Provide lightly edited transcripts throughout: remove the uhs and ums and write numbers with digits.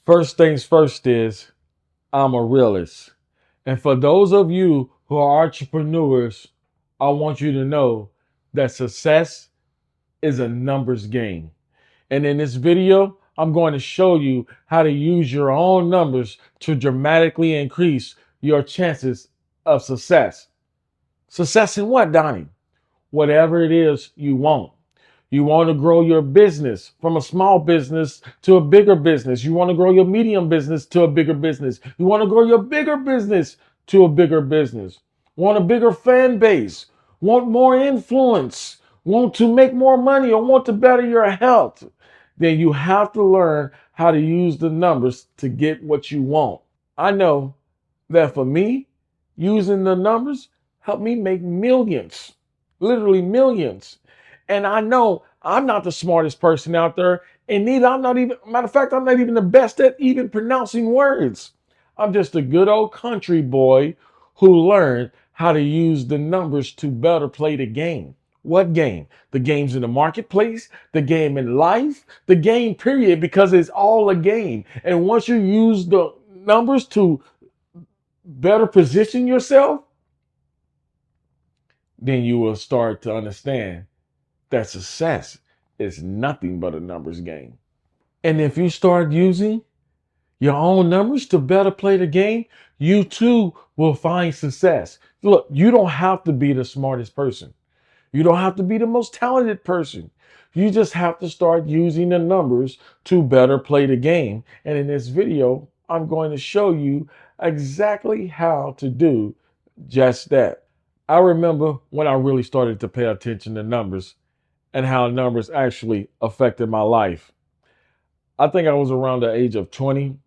First things first is I'm a realist. And for those of you who are entrepreneurs, I want you to know that success is a numbers game. And in this video, I'm going to show you how to use your own numbers to dramatically increase your chances of success. Success in what, Donnie? Whatever it is you want. You want to grow your business from a small business to a bigger business. You want to grow your medium business to a bigger business. You want to grow your bigger business to a bigger business. Want a bigger fan base. Want more influence. Want to make more money or want to better your health. Then you have to learn how to use the numbers to get what you want. I know that for me, using the numbers helped me make millions, literally millions. And I know I'm not the smartest person out there. And neither I'm not even, matter of fact, I'm not even the best at even pronouncing words. I'm just a good old country boy who learned how to use the numbers to better play the game. What game? The games in the marketplace, the game in life, the game period, because it's all a game. And once you use the numbers to better position yourself, then you will start to understand that success is nothing but a numbers game. And if you start using your own numbers to better play the game, you too will find success. Look, you don't have to be the smartest person. You don't have to be the most talented person. You just have to start using the numbers to better play the game. And in this video, I'm going to show you exactly how to do just that. I remember when I really started to pay attention to numbers and how numbers actually affected my life. I think I was around the age of 20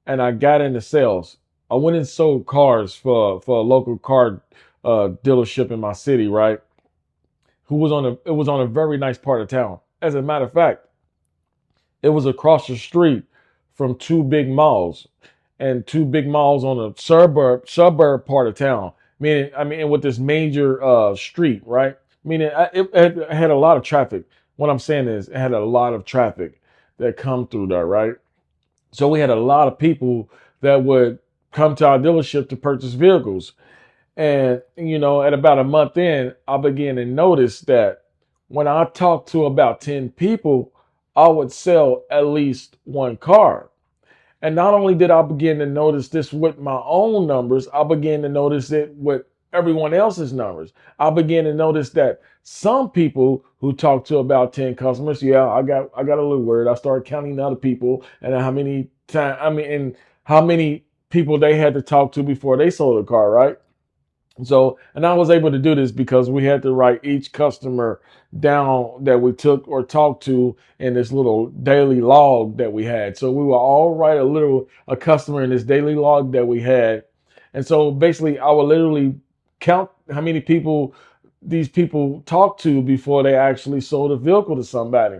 and I got into sales. I went and sold cars for a local car dealership in my city, right? It was on a very nice part of town. As a matter of fact, it was across the street from two big malls and two big malls on a suburb part of town. I mean, with this major street, right? Meaning it had a lot of traffic. What I'm saying is, it had a lot of traffic that come through there, right? So we had a lot of people that would come to our dealership to purchase vehicles. And, at about a month in, I began to notice that when I talked to about 10 people, I would sell at least one car. And not only did I begin to notice this with my own numbers, I began to notice it with everyone else's numbers. I began to notice that some people who talked to about 10 customers, yeah, I got a little worried. I started counting other people and how many people they had to talk to before they sold a car, right? So, and I was able to do this because we had to write each customer down that we took or talked to in this little daily log that we had. So we will all write a customer in this daily log that we had. And so basically I would literally count how many people these people talked to before they actually sold a vehicle to somebody.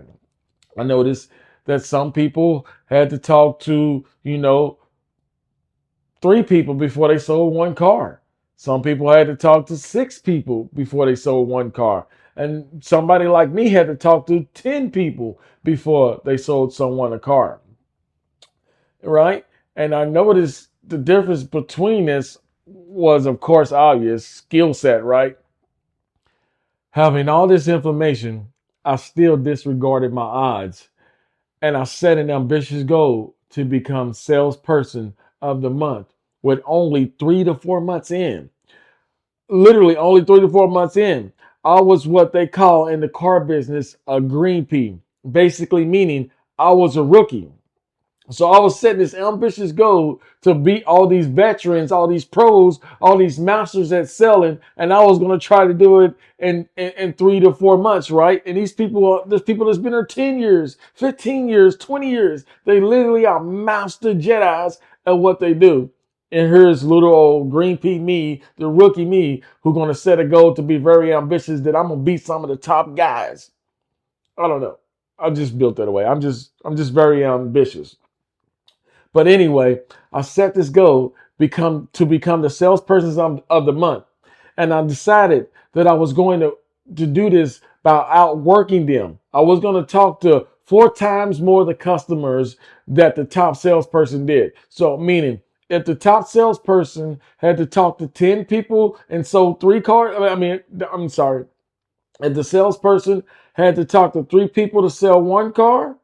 I noticed that some people had to talk to, three people before they sold one car. Some people had to talk to six people before they sold one car. And somebody like me had to talk to 10 people before they sold someone a car. Right? And I noticed the difference between this was, of course, obvious skill set, right? Having all this information, I still disregarded my odds. And I set an ambitious goal to become salesperson of the month with only 3 to 4 months in. Literally only 3 to 4 months in. I was what they call in the car business a green pea, basically meaning I was a rookie. So I was setting this ambitious goal to beat all these veterans, all these pros, all these masters at selling, and I was going to try to do it in 3 to 4 months, right? And there's people that's been there 10 years, 15 years, 20 years. They literally are master Jedis at what they do. And here's little old green pea me, the rookie me, who's going to set a goal to be very ambitious that I'm going to beat some of the top guys. I don't know. I just built that away. I'm just very ambitious. But anyway, I set this goal to become the salesperson of the month. And I decided that I was going to do this by outworking them. I was going to talk to 4 times more the customers that the top salesperson did. So meaning if the top salesperson had to talk to 10 people and sold 3 cars, I'm sorry, if the salesperson had to talk to 3 people to sell 1 car,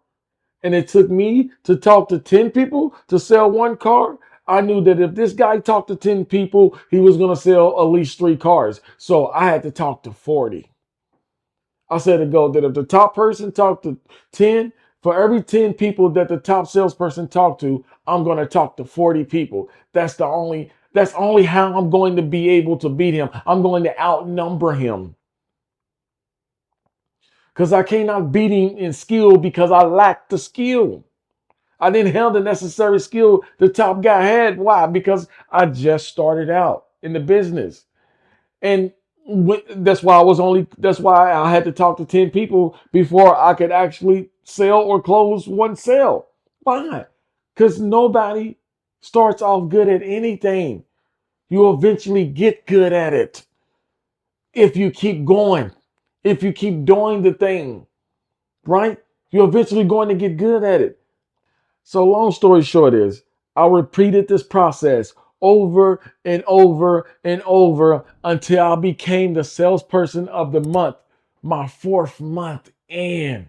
and it took me to talk to 10 people to sell 1 car, I knew that if this guy talked to 10 people, he was going to sell at least 3 cars. So I had to talk to 40. I said to go that if the top person talked to 10, for every 10 people that the top salesperson talked to, I'm going to talk to 40 people. That's only how I'm going to be able to beat him. I'm going to outnumber him. Because I cannot beat him in skill because I lack the skill. I didn't have the necessary skill the top guy had. Why? Because I just started out in the business. And that's why I had to talk to 10 people before I could actually sell or close 1 sale. Why? Because nobody starts off good at anything. You eventually get good at it if you keep going, if you keep doing the thing, right? You're eventually going to get good at it. So long story short is I repeated this process over and over and over until I became the salesperson of the month, my 4th month in.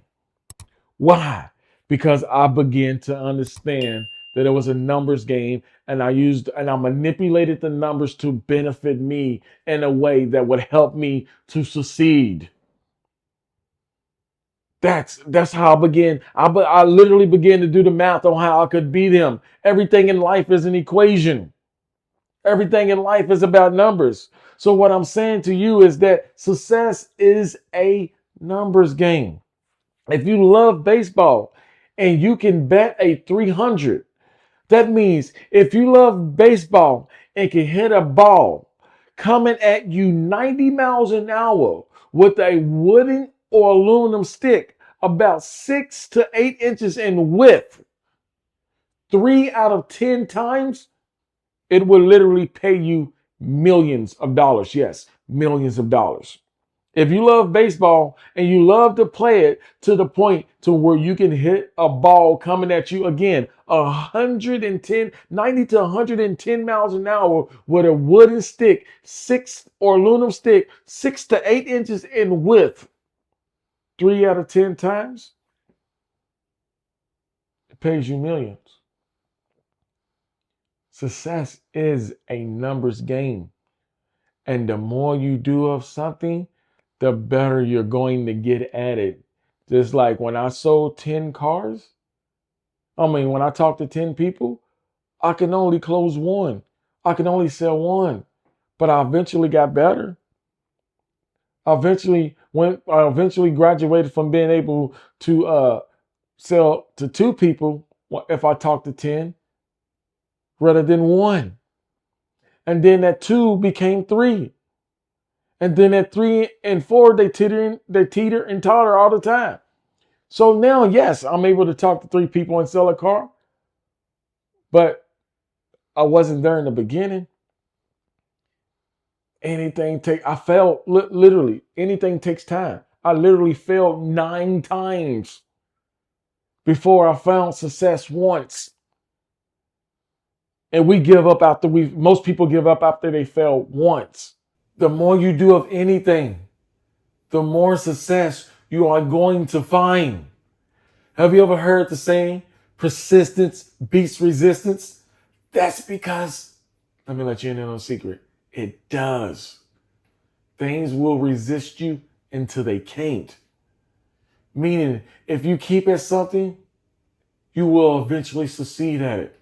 Why? Because I began to understand that it was a numbers game, and I manipulated the numbers to benefit me in a way that would help me to succeed. That's how I began. I literally began to do the math on how I could beat him. Everything in life is an equation. Everything in life is about numbers. So what I'm saying to you is that success is a numbers game. If you love baseball and you can bet a 300, that means if you love baseball and can hit a ball coming at you 90 miles an hour with a wooden or aluminum stick about 6 to 8 inches in width, 3 out of 10 times, it will literally pay you millions of dollars. Yes, millions of dollars. If you love baseball and you love to play it to the point to where you can hit a ball coming at you again, 110, 90 to 110 miles an hour with a wooden stick, aluminum stick, 6 to 8 inches in width, 3 out of 10 times, it pays you millions. Success is a numbers game. And the more you do of something, the better you're going to get at it. Just like when I sold 10 cars, when I talked to 10 people, I can only close 1. I can only sell 1. But I eventually got better. I eventually graduated from being able to sell to 2 people if I talked to 10 rather than 1. And then that 2 became 3. And then at 3 and 4, they teeter and totter all the time. So now, yes, I'm able to talk to 3 people and sell a car, but I wasn't there in the beginning. I failed literally. Anything takes time. I literally failed 9 times before I found success once. And most people give up after they fail once. The more you do of anything, the more success you are going to find. Have you ever heard the saying, persistence beats resistance? That's because, let me let you in on a secret, it does. Things will resist you until they can't. Meaning, if you keep at something, you will eventually succeed at it.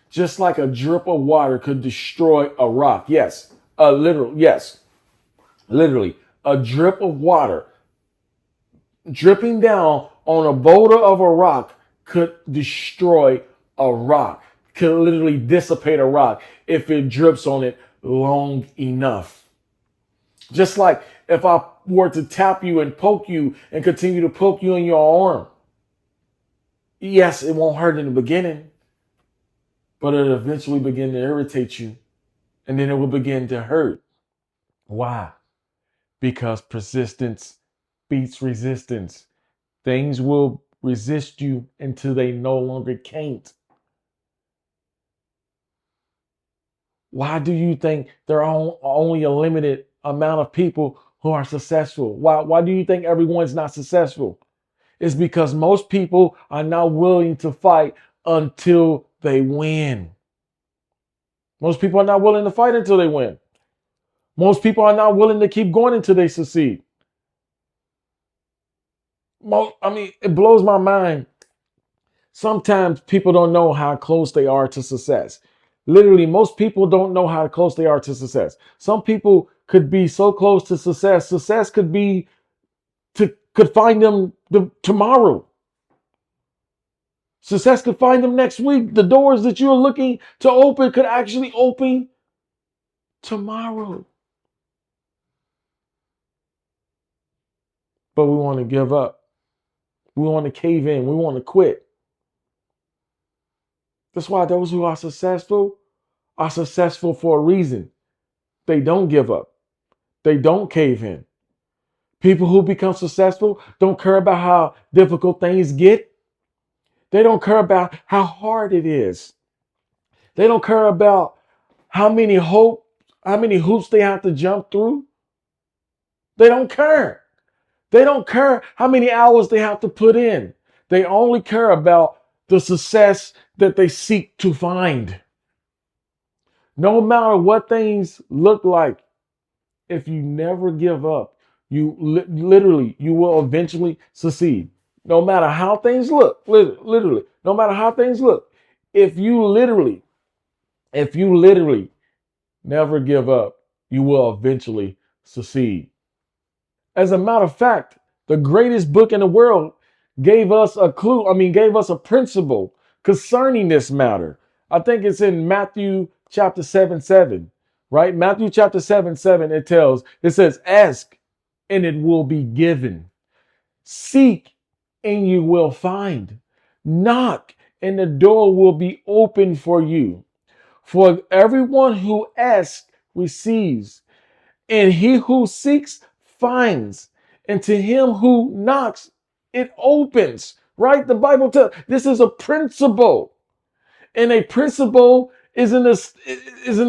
Just like a drip of water could destroy a rock. Yes, literally, a drip of water dripping down on a boulder of a rock could destroy a rock, could literally dissipate a rock if it drips on it long enough. Just like if I were to tap you and poke you and continue to poke you in your arm. Yes, it won't hurt in the beginning, but it'll eventually begin to irritate you, and then it will begin to hurt. Why? Because persistence beats resistance. Things will resist you until they no longer can't. Why do you think there are only a limited amount of people who are successful? Why do you think everyone's not successful? It's because most people are not willing to fight until they win. Most people are not willing to fight until they win. Most people are not willing to keep going until they succeed. It blows my mind. Sometimes people don't know how close they are to success. Literally, most people don't know how close they are to success. Some people could be so close to success. Success could find them tomorrow. Success could find them next week. The doors that you're looking to open could actually open tomorrow. But we want to give up. We want to cave in. We want to quit. That's why those who are successful for a reason. They don't give up. They don't cave in. People who become successful don't care about how difficult things get. They don't care about how hard it is. They don't care about how many hoops they have to jump through. They don't care. They don't care how many hours they have to put in. They only care about the success that they seek to find. No matter what things look like, if you never give up, you will eventually succeed. No matter how things look, literally, no matter how things look, if you literally never give up, you will eventually succeed. As a matter of fact, the greatest book in the world gave us a clue, gave us a principle concerning this matter. I think it's in Matthew chapter 7:7, right? Matthew chapter 7:7, it says, ask and it will be given. Seek and you will find. Knock and the door will be open for you. For everyone who asks receives, and he who seeks finds, and to him who knocks it opens. Right? The Bible tells this is a principle, and a principle is an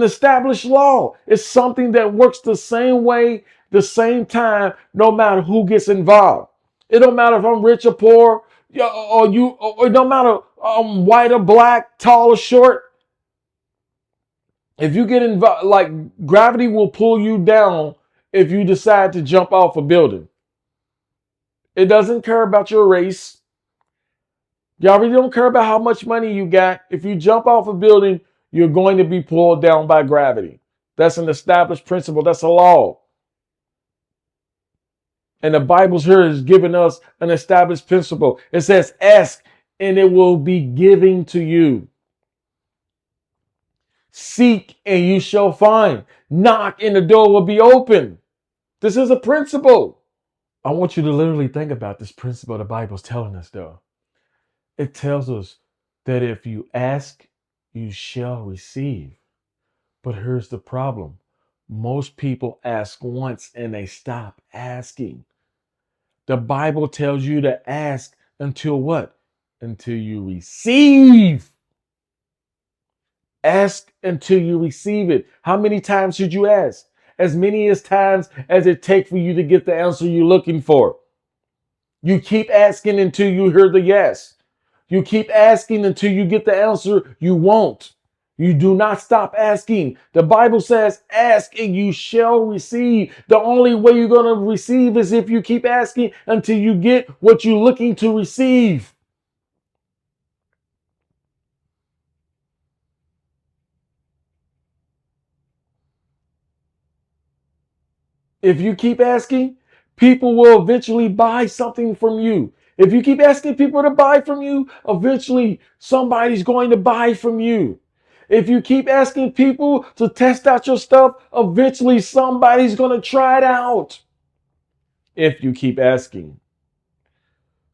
established law. It's something that works the same way, the same time, no matter who gets involved. It don't matter if I'm rich or poor, or it don't matter white or black, tall or short. If you get involved, like gravity will pull you down if you decide to jump off a building. It doesn't care about your race. Y'all really don't care about how much money you got. If you jump off a building, you're going to be pulled down by gravity. That's an established principle. That's a law. And the Bible's here is giving us an established principle. It says, ask and it will be given to you. Seek and you shall find. Knock and the door will be open. This is a principle. I want you to literally think about this principle the Bible's telling us, though. It tells us that if you ask, you shall receive. But here's the problem. Most people ask once and they stop asking. The Bible tells you to ask until what? Until you receive. Ask until you receive it. How many times should you ask? As many as times as it takes for you to get the answer you're looking for. You keep asking until you hear the yes. You keep asking until you get the answer you want. You do not stop asking. The Bible says, ask and you shall receive. The only way you're going to receive is if you keep asking until you get what you're looking to receive. If you keep asking, people will eventually buy something from you. If you keep asking people to buy from you, eventually somebody's going to buy from you. If you keep asking people to test out your stuff, eventually somebody's going to try it out. If you keep asking.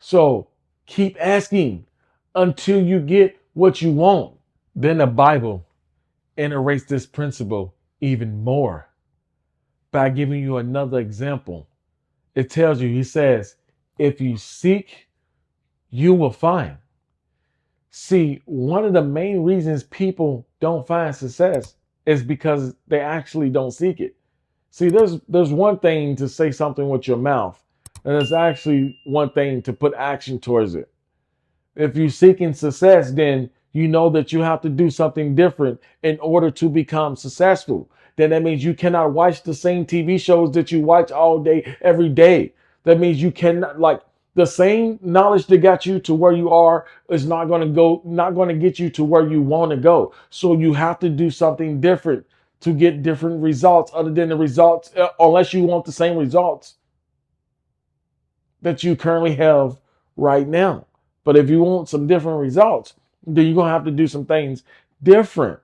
So keep asking until you get what you want. Then the Bible iterates this principle even more by giving you another example. It tells you, he says, if you seek, you will find. See, one of the main reasons people don't find success is because they actually don't seek it. See, there's one thing to say something with your mouth, and there's actually one thing to put action towards it. If you're seeking success, then you know that you have to do something different in order to become successful. Then that means you cannot watch the same TV shows that you watch all day, every day. That means you cannot, like, the same knowledge that got you to where you are is not going to get you to where you want to go. So you have to do something different to get different results other than the results, unless you want the same results that you currently have right now. But if you want some different results, then you're going to have to do some things different.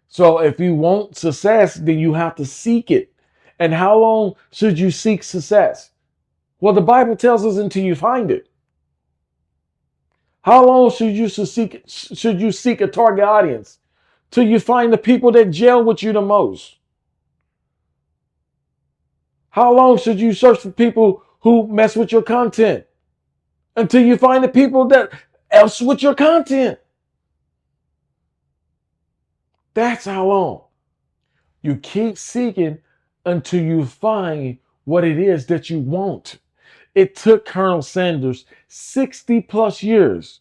So if you want success, then you have to seek it. And how long should you seek success? Well, the Bible tells us until you find it. How long should you seek a target audience? Till you find the people that gel with you the most. How long should you search for people who mess with your content? Until you find the people that else with your content. That's how long. You keep seeking until you find what it is that you want. It took Colonel Sanders 60 plus years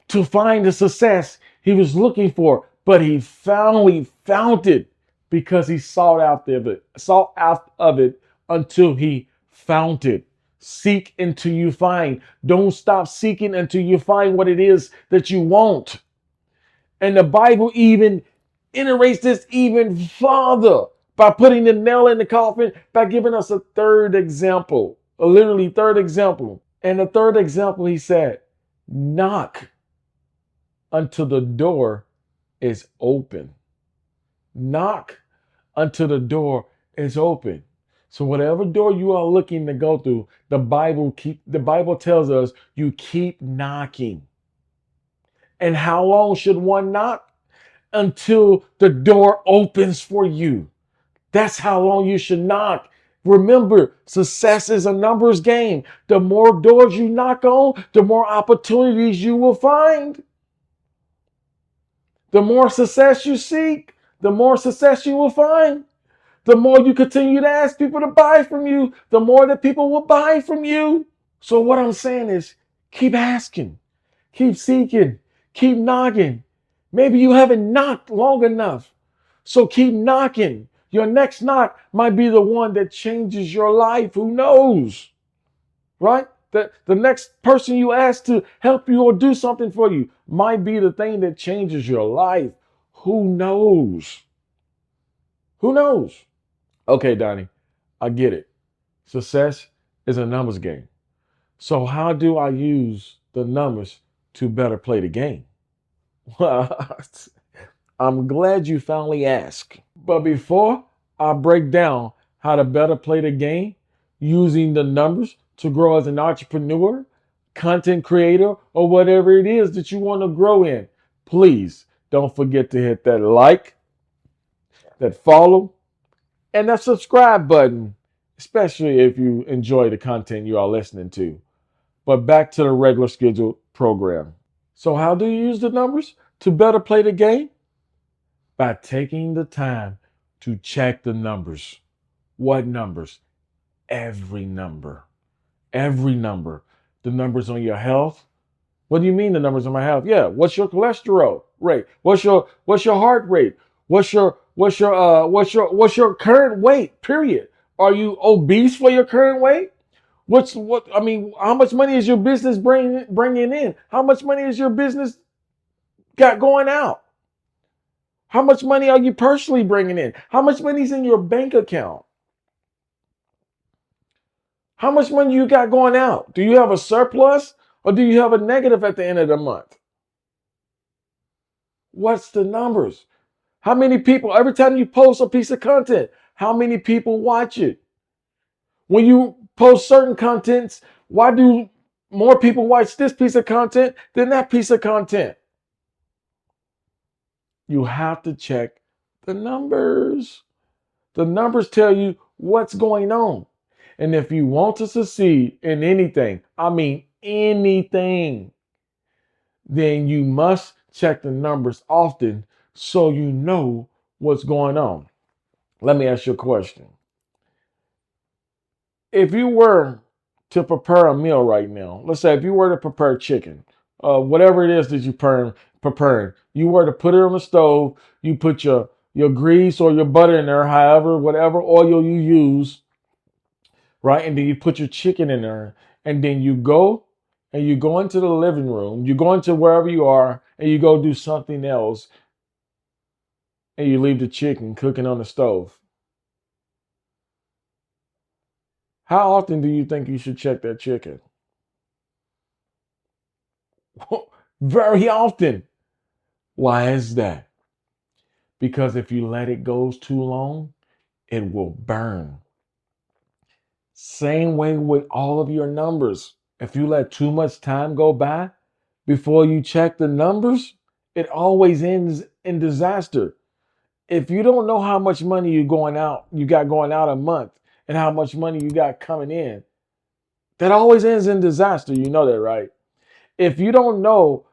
to find the success he was looking for, but he finally found it because he sought out of it until he found it. Seek until you find. Don't stop seeking until you find what it is that you want. And the Bible even iterates this even further by putting the nail in the coffin, by giving us a third example, a literally third example. And the third example, he said, knock until the door is open. Knock until the door is open. So whatever door you are looking to go through, the Bible tells us you keep knocking. And how long should one knock? Until the door opens for you. That's how long you should knock. Remember, success is a numbers game. The more doors you knock on, the more opportunities you will find. The more success you seek, the more success you will find. The more you continue to ask people to buy from you, the more that people will buy from you. So what I'm saying is keep asking, keep seeking, keep knocking. Maybe you haven't knocked long enough. So keep knocking. Your next knock might be the one that changes your life. Who knows? Right? The next person you ask to help you or do something for you might be the thing that changes your life. Who knows? Who knows? Okay, Donnie, I get it. Success is a numbers game. So how do I use the numbers to better play the game? I'm glad you finally asked. But before I break down how to better play the game using the numbers to grow as an entrepreneur, content creator, or whatever it is that you want to grow in, please don't forget to hit that like, that follow, and that subscribe button, especially if you enjoy the content you are listening to. But back to the regular scheduled program. So how do you use the numbers to better play the game? By taking the time to check the numbers. What numbers? Every number. Every number. The numbers on your health. What do you mean the numbers on my health? Yeah. What's your cholesterol rate? What's your heart rate? What's your current weight? Period. Are you obese for your current weight? How much money is your business bringing in? How much money is your business got going out? How much money are you personally bringing in? How much money is in your bank account? How much money you got going out? Do you have a surplus or do you have a negative at the end of the month? What's the numbers? How many people, every time you post a piece of content, how many people watch it? When you post certain contents, why do more people watch this piece of content than that piece of content? You have to check the numbers. The numbers tell you what's going on. And if you want to succeed in anything, I mean anything, then you must check the numbers often so you know what's going on. Let me ask you a question. If you were to prepare a meal right now, let's say if you were to prepare chicken, whatever it is that you preparing, you were to put it on the stove, you put your grease or your butter in there, however, whatever oil you use, right? And then you put your chicken in there, and then you go into the living room, you go into wherever you are, and you go do something else, and you leave the chicken cooking on the stove. How often do you think you should check that chicken? Very often. Why is that? Because if you let it go too long, it will burn. Same way with all of your numbers. If you let too much time go by before you check the numbers, it always ends in disaster. If you don't know how much money you got going out a month and how much money you got coming in, that always ends in disaster. You know that, right? If you don't know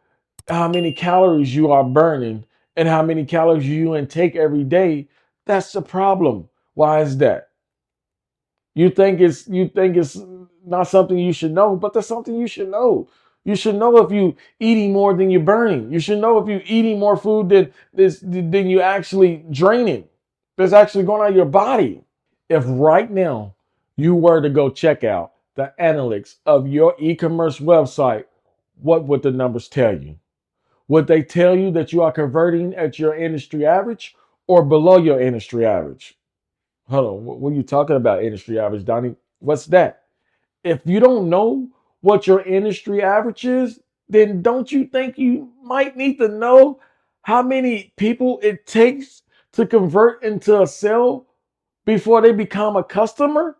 how many calories you are burning and how many calories you intake every day, that's the problem. Why is that? You think it's not something you should know, but that's something you should know. You should know if you eating more than you're burning. You should know if you eating more food than you actually draining. That's actually going out of your body. If right now you were to go check out the analytics of your e-commerce website, what would the numbers tell you? Would they tell you that you are converting at your industry average or below your industry average? Hold on, what are you talking about, industry average, Donnie? What's that? If you don't know what your industry average is, then don't you think you might need to know how many people it takes to convert into a sale before they become a customer?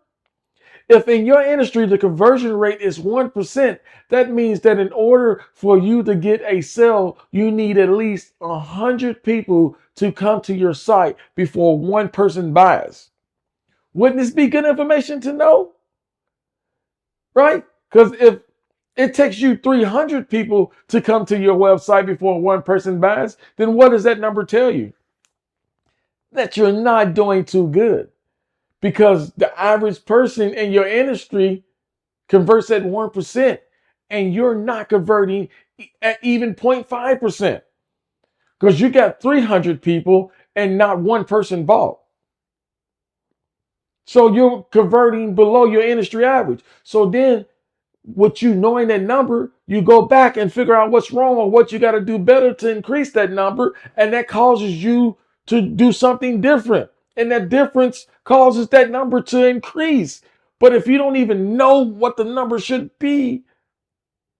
If in your industry the conversion rate is 1%, that means that in order for you to get a sale, you need at least 100 people to come to your site before one person buys. Wouldn't this be good information to know? Right? Because if it takes you 300 people to come to your website before one person buys, then what does that number tell you? That you're not doing too good. Because the average person in your industry converts at 1%, and you're not converting at even 0.5% because you got 300 people and not one person bought. So you're converting below your industry average. So then, with you knowing that number, you go back and figure out what's wrong or what you got to do better to increase that number. And that causes you to do something different. And that difference causes that number to increase. But if you don't even know what the number should be,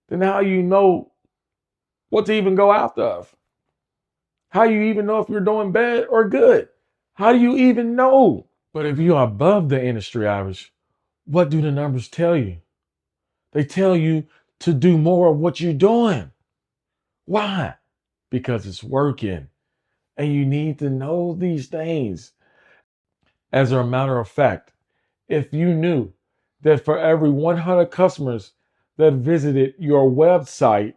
then how you know what to even go after of? How you even know if you're doing bad or good? How do you even know? But if you are above the industry average, what do the numbers tell you? They tell you to do more of what you're doing. Why? Because it's working. And you need to know these things. As a matter of fact, if you knew that for every 100 customers that visited your website,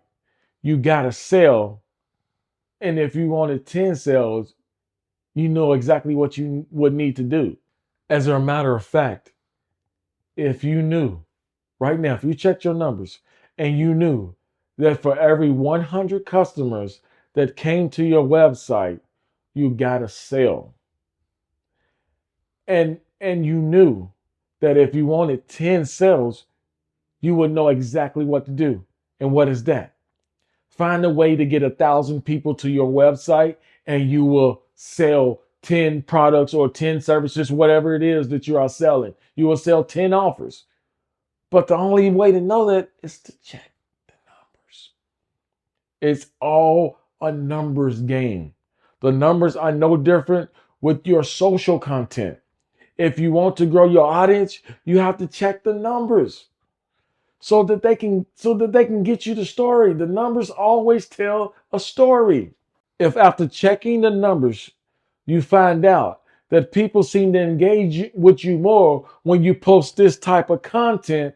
you got a sale, and if you wanted 10 sales, you know exactly what you would need to do. As a matter of fact, if you knew right now, if you checked your numbers and you knew that for every 100 customers that came to your website, you got a sale. And you knew that if you wanted 10 sales, you would know exactly what to do. And what is that? Find a way to get 1,000 people to your website and you will sell 10 products or 10 services, whatever it is that you are selling. You will sell 10 offers. But the only way to know that is to check the numbers. It's all a numbers game. The numbers are no different with your social content. If you want to grow your audience, you have to check the numbers so that they can get you the story. The numbers always tell a story. If after checking the numbers, you find out that people seem to engage with you more when you post this type of content,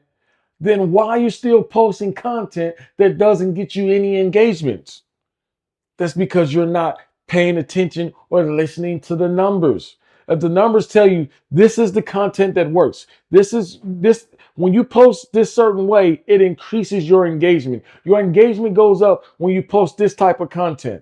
then why are you still posting content that doesn't get you any engagements? That's because you're not paying attention or listening to the numbers. If the numbers tell you this is the content that works, this when you post this certain way, it increases your engagement. Your engagement goes up when you post this type of content.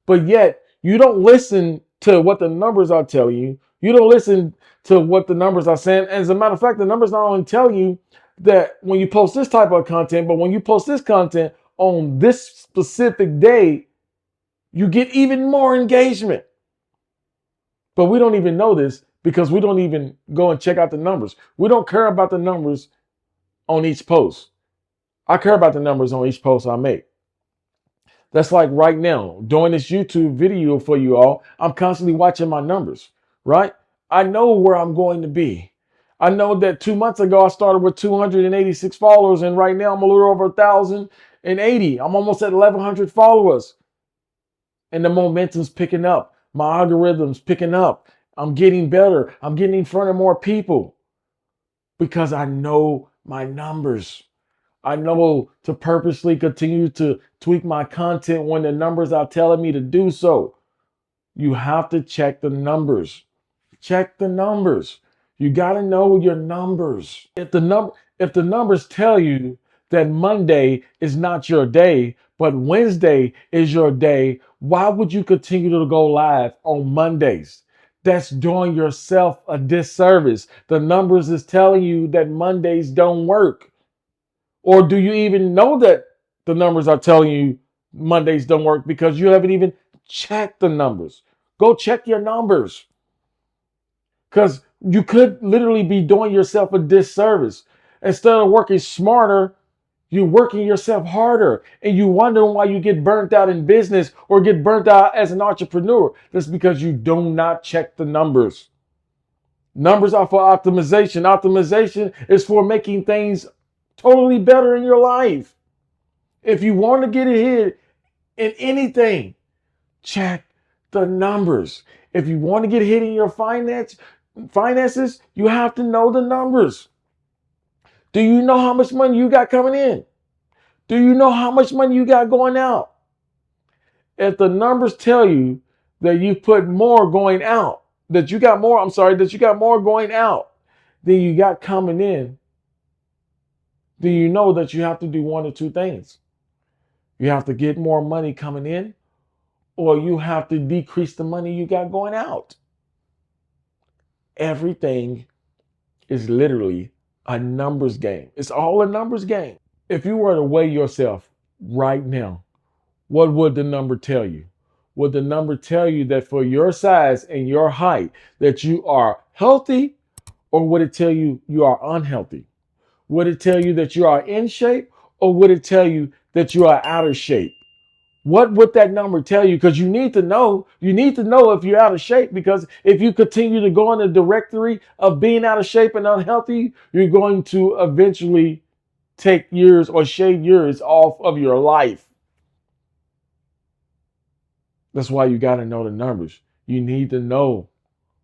But yet you don't listen to what the numbers are telling you. You don't listen to what the numbers are saying. As a matter of fact, the numbers not only tell you that when you post this type of content, but when you post this content on this specific day, you get even more engagement. But we don't even know this because we don't even go and check out the numbers. We don't care about the numbers on each post. I care about the numbers on each post I make. That's like right now, doing this YouTube video for you all, I'm constantly watching my numbers, right? I know where I'm going to be. I know that 2 months ago, I started with 286 followers, and right now I'm a little over 1,080. I'm almost at 1,100 followers. And the momentum's picking up. My algorithm's picking up. I'm getting better. I'm getting in front of more people because I know my numbers. I know to purposely continue to tweak my content when the numbers are telling me to do so. You have to check the numbers. Check the numbers. You got to know your numbers. If the numbers tell you that Monday is not your day, but Wednesday is your day, why would you continue to go live on Mondays? That's doing yourself a disservice. The numbers is telling you that Mondays don't work. Or do you even know that the numbers are telling you Mondays don't work because you haven't even checked the numbers? Go check your numbers. Because you could literally be doing yourself a disservice. Instead of working smarter, you're working yourself harder. And you wonder why you get burnt out in business or get burnt out as an entrepreneur. That's because you do not check the numbers. Numbers are for optimization. Optimization is for making things totally better in your life. If you want to get ahead in anything, check the numbers. If you want to get ahead in your finances, you have to know the numbers. Do you know how much money you got coming in? Do you know how much money you got going out? If the numbers tell you that you put more going out, that you got more going out than you got coming in, then you know that you have to do one or two things. You have to get more money coming in, or you have to decrease the money you got going out. Everything is literally a numbers game. It's all a numbers game. If you were to weigh yourself right now, what would the number tell you? Would the number tell you that for your size and your height that you are healthy, or would it tell you you are unhealthy? Would it tell you that you are in shape, or would it tell you that you are out of shape? What would that number tell you? Because you need to know. You need to know if you're out of shape, because if you continue to go in the directory of being out of shape and unhealthy, you're going to eventually take years or shave years off of your life. That's why you got to know the numbers. You need to know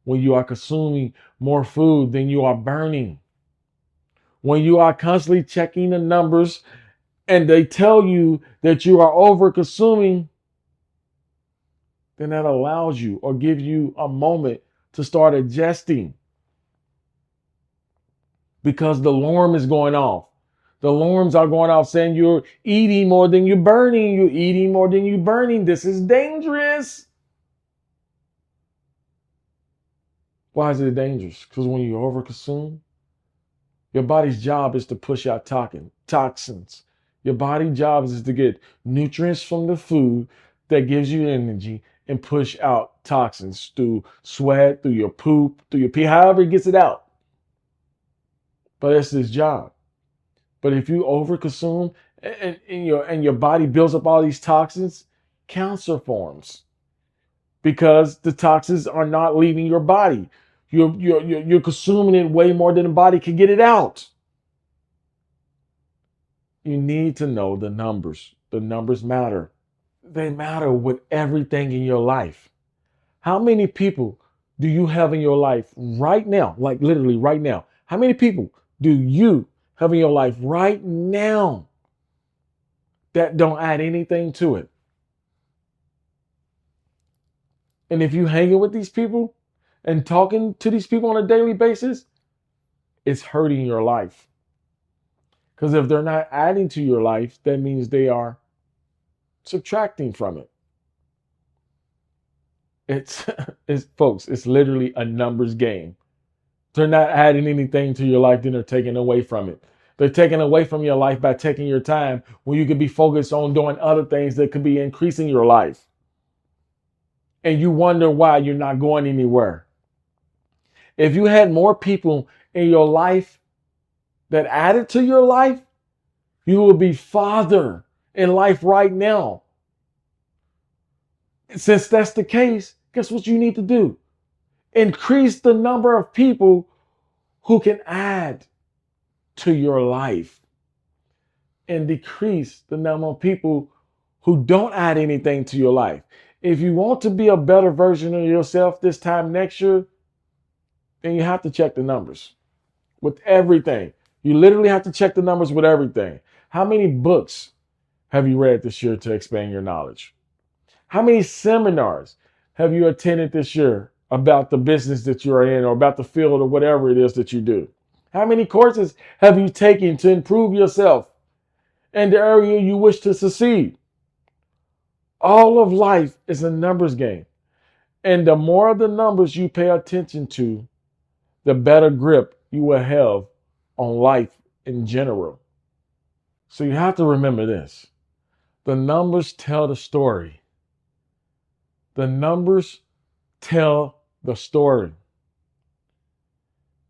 when you are consuming more food than you are burning. When you are constantly checking the numbers and they tell you that you are over consuming, then that allows you or gives you a moment to start adjusting, because the alarm is going off. The alarms are going off saying you're eating more than you're burning. You're eating more than you're burning. This is dangerous. Why is it dangerous? Because when you overconsume, your body's job is to push out toxins. Your body's job is to get nutrients from the food that gives you energy and push out toxins through sweat, through your poop, through your pee, however it gets it out. But that's his job. But if you overconsume and your body builds up all these toxins, cancer forms because the toxins are not leaving your body. You're consuming it way more than the body can get it out. You need to know the numbers. The numbers matter. They matter with everything in your life. How many people do you have in your life right now? Like literally right now. How many people do you have in your life right now that don't add anything to it? And if you hanging with these people and talking to these people on a daily basis, it's hurting your life. Because if they're not adding to your life, that means they are subtracting from it. It's, it's folks, it's literally a numbers game. They're not adding anything to your life, then they're taking away from it. They're taking away from your life by taking your time when you could be focused on doing other things that could be increasing your life. And you wonder why you're not going anywhere. If you had more people in your life that added to your life, you would be farther in life right now. Since that's the case, guess what you need to do? Increase the number of people who can add to your life and decrease the number of people who don't add anything to your life. If you want to be a better version of yourself this time next year, then you have to check the numbers with everything. You literally have to check the numbers with everything. How many books have you read this year to expand your knowledge? How many seminars have you attended this year about the business that you're in or about the field or whatever it is that you do? How many courses have you taken to improve yourself in the area you wish to succeed? All of life is a numbers game. And the more of the numbers you pay attention to, the better grip you will have on life in general. So you have to remember this. The numbers tell the story. The numbers tell the story.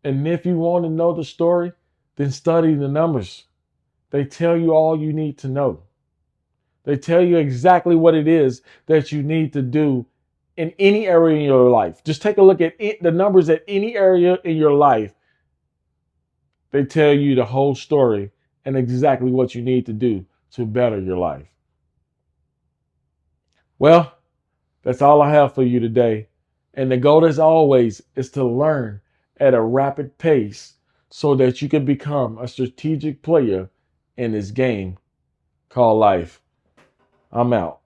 And if you want to know the story, then study the numbers. They tell you all you need to know. They tell you exactly what it is that you need to do in any area in your life. Just take a look at the numbers at any area in your life. They tell you the whole story and exactly what you need to do to better your life. Well, that's all I have for you today. And the goal, as always, is to learn at a rapid pace so that you can become a strategic player in this game called life. I'm out.